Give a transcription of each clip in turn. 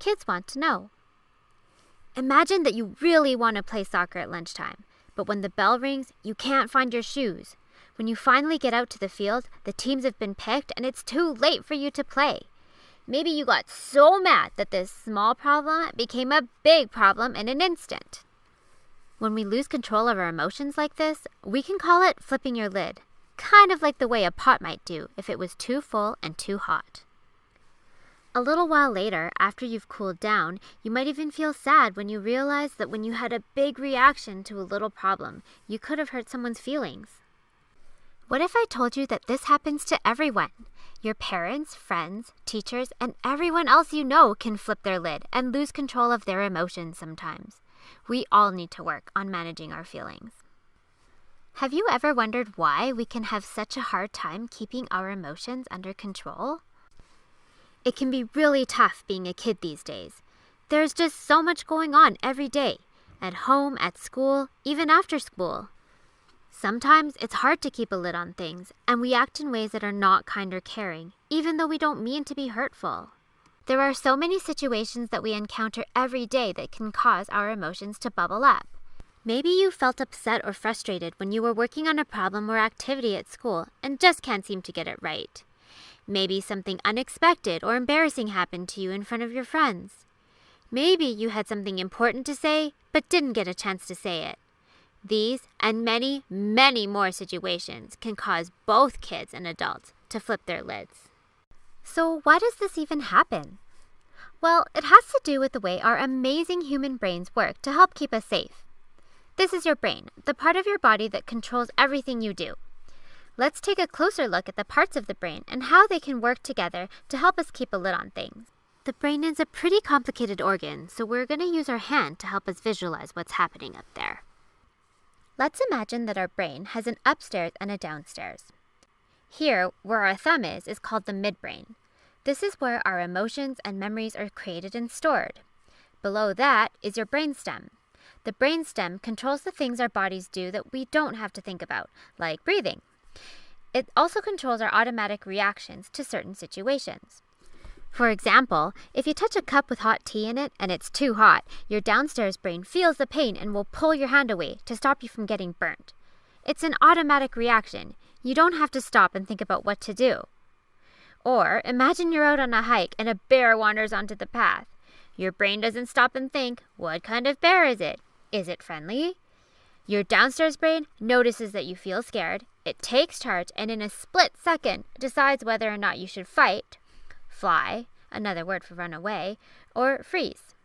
kids want to know. Imagine that you really want to play soccer at lunchtime, but when the bell rings, you can't find your shoes. When you finally get out to the field, the teams have been picked and it's too late for you to play. Maybe you got so mad that this small problem became a big problem in an instant. When we lose control of our emotions like this, we can call it flipping your lid, kind of like the way a pot might do if it was too full and too hot. A little while later, after you've cooled down, you might even feel sad when you realize that when you had a big reaction to a little problem, you could have hurt someone's feelings. What if I told you that this happens to everyone? Your parents, friends, teachers, and everyone else you know can flip their lid and lose control of their emotions sometimes. We all need to work on managing our feelings. Have you ever wondered why we can have such a hard time keeping our emotions under control? It can be really tough being a kid these days. There's just so much going on every day, at home, at school, even after school. Sometimes it's hard to keep a lid on things, and we act in ways that are not kind or caring, even though we don't mean to be hurtful. There are so many situations that we encounter every day that can cause our emotions to bubble up. Maybe you felt upset or frustrated when you were working on a problem or activity at school and just can't seem to get it right. Maybe something unexpected or embarrassing happened to you in front of your friends. Maybe you had something important to say but didn't get a chance to say it. These and many, many more situations can cause both kids and adults to flip their lids. So why does this even happen? Well, it has to do with the way our amazing human brains work to help keep us safe. This is your brain, the part of your body that controls everything you do. Let's take a closer look at the parts of the brain and how they can work together to help us keep a lid on things. The brain is a pretty complicated organ, so we're going to use our hand to help us visualize what's happening up there. Let's imagine that our brain has an upstairs and a downstairs. Here, where our thumb is called the midbrain. This is where our emotions and memories are created and stored. Below that is your brainstem. The brainstem controls the things our bodies do that we don't have to think about, like breathing. It also controls our automatic reactions to certain situations. For example, if you touch a cup with hot tea in it and it's too hot, your downstairs brain feels the pain and will pull your hand away to stop you from getting burnt. It's an automatic reaction. You don't have to stop and think about what to do. Or imagine you're out on a hike and a bear wanders onto the path. Your brain doesn't stop and think, what kind of bear is it? Is it friendly? Your downstairs brain notices that you feel scared. It takes charge and in a split second decides whether or not you should fight, fly, another word for run away, or freeze.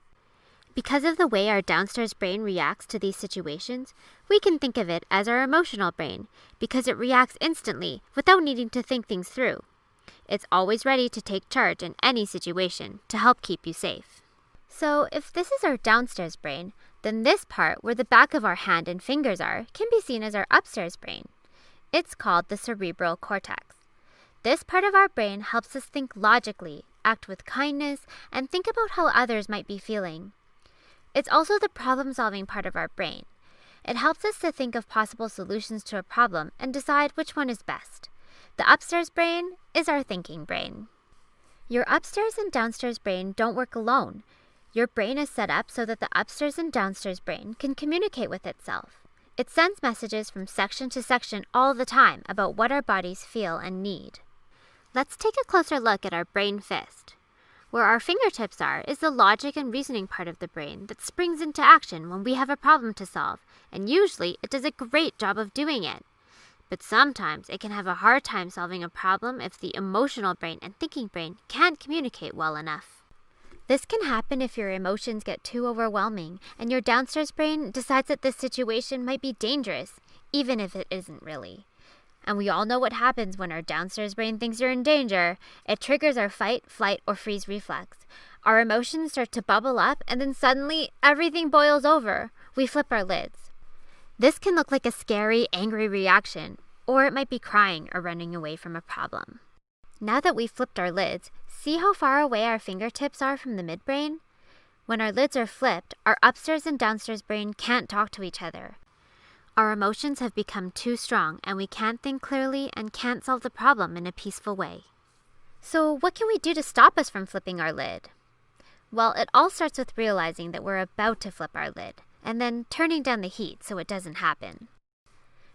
Because of the way our downstairs brain reacts to these situations, we can think of it as our emotional brain because it reacts instantly without needing to think things through. It's always ready to take charge in any situation to help keep you safe. So if this is our downstairs brain, then this part where the back of our hand and fingers are can be seen as our upstairs brain. It's called the cerebral cortex. This part of our brain helps us think logically, act with kindness, and think about how others might be feeling. It's also the problem-solving part of our brain. It helps us to think of possible solutions to a problem and decide which one is best. The upstairs brain is our thinking brain. Your upstairs and downstairs brain don't work alone. Your brain is set up so that the upstairs and downstairs brain can communicate with itself. It sends messages from section to section all the time about what our bodies feel and need. Let's take a closer look at our brain fist. Where our fingertips are is the logic and reasoning part of the brain that springs into action when we have a problem to solve, and usually it does a great job of doing it. But sometimes it can have a hard time solving a problem if the emotional brain and thinking brain can't communicate well enough. This can happen if your emotions get too overwhelming and your downstairs brain decides that this situation might be dangerous, even if it isn't really. And we all know what happens when our downstairs brain thinks you're in danger. It triggers our fight, flight, or freeze reflex. Our emotions start to bubble up, and then suddenly everything boils over. We flip our lids. This can look like a scary, angry reaction, or it might be crying or running away from a problem. Now that we've flipped our lids, see how far away our fingertips are from the midbrain? When our lids are flipped, our upstairs and downstairs brain can't talk to each other. Our emotions have become too strong and we can't think clearly and can't solve the problem in a peaceful way. So what can we do to stop us from flipping our lid? Well, it all starts with realizing that we're about to flip our lid, and then turning down the heat so it doesn't happen.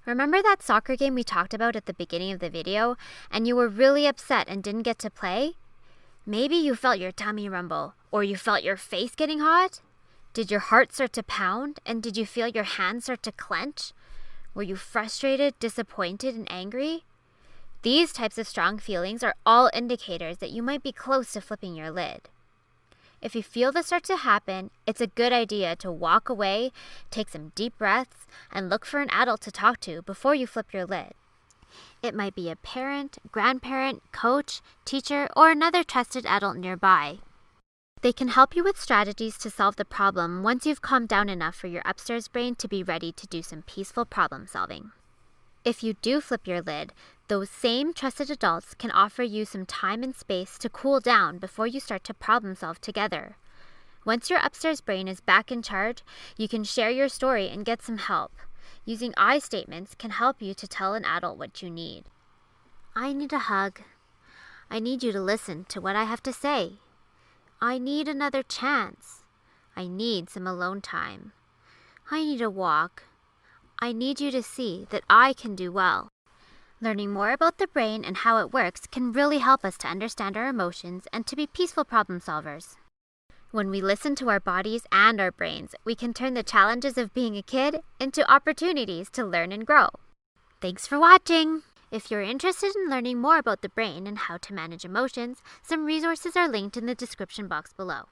Remember that soccer game we talked about at the beginning of the video, and you were really upset and didn't get to play? Maybe you felt your tummy rumble, or you felt your face getting hot? Did your heart start to pound, and did you feel your hands start to clench? Were you frustrated, disappointed, and angry? These types of strong feelings are all indicators that you might be close to flipping your lid. If you feel this start to happen, it's a good idea to walk away, take some deep breaths, and look for an adult to talk to before you flip your lid. It might be a parent, grandparent, coach, teacher, or another trusted adult nearby. They can help you with strategies to solve the problem once you've calmed down enough for your upstairs brain to be ready to do some peaceful problem solving. If you do flip your lid, those same trusted adults can offer you some time and space to cool down before you start to problem solve together. Once your upstairs brain is back in charge, you can share your story and get some help. Using I statements can help you to tell an adult what you need. I need a hug. I need you to listen to what I have to say. I need another chance. I need some alone time. I need a walk. I need you to see that I can do well. Learning more about the brain and how it works can really help us to understand our emotions and to be peaceful problem solvers. When we listen to our bodies and our brains, we can turn the challenges of being a kid into opportunities to learn and grow. Thanks for watching! If you're interested in learning more about the brain and how to manage emotions, some resources are linked in the description box below.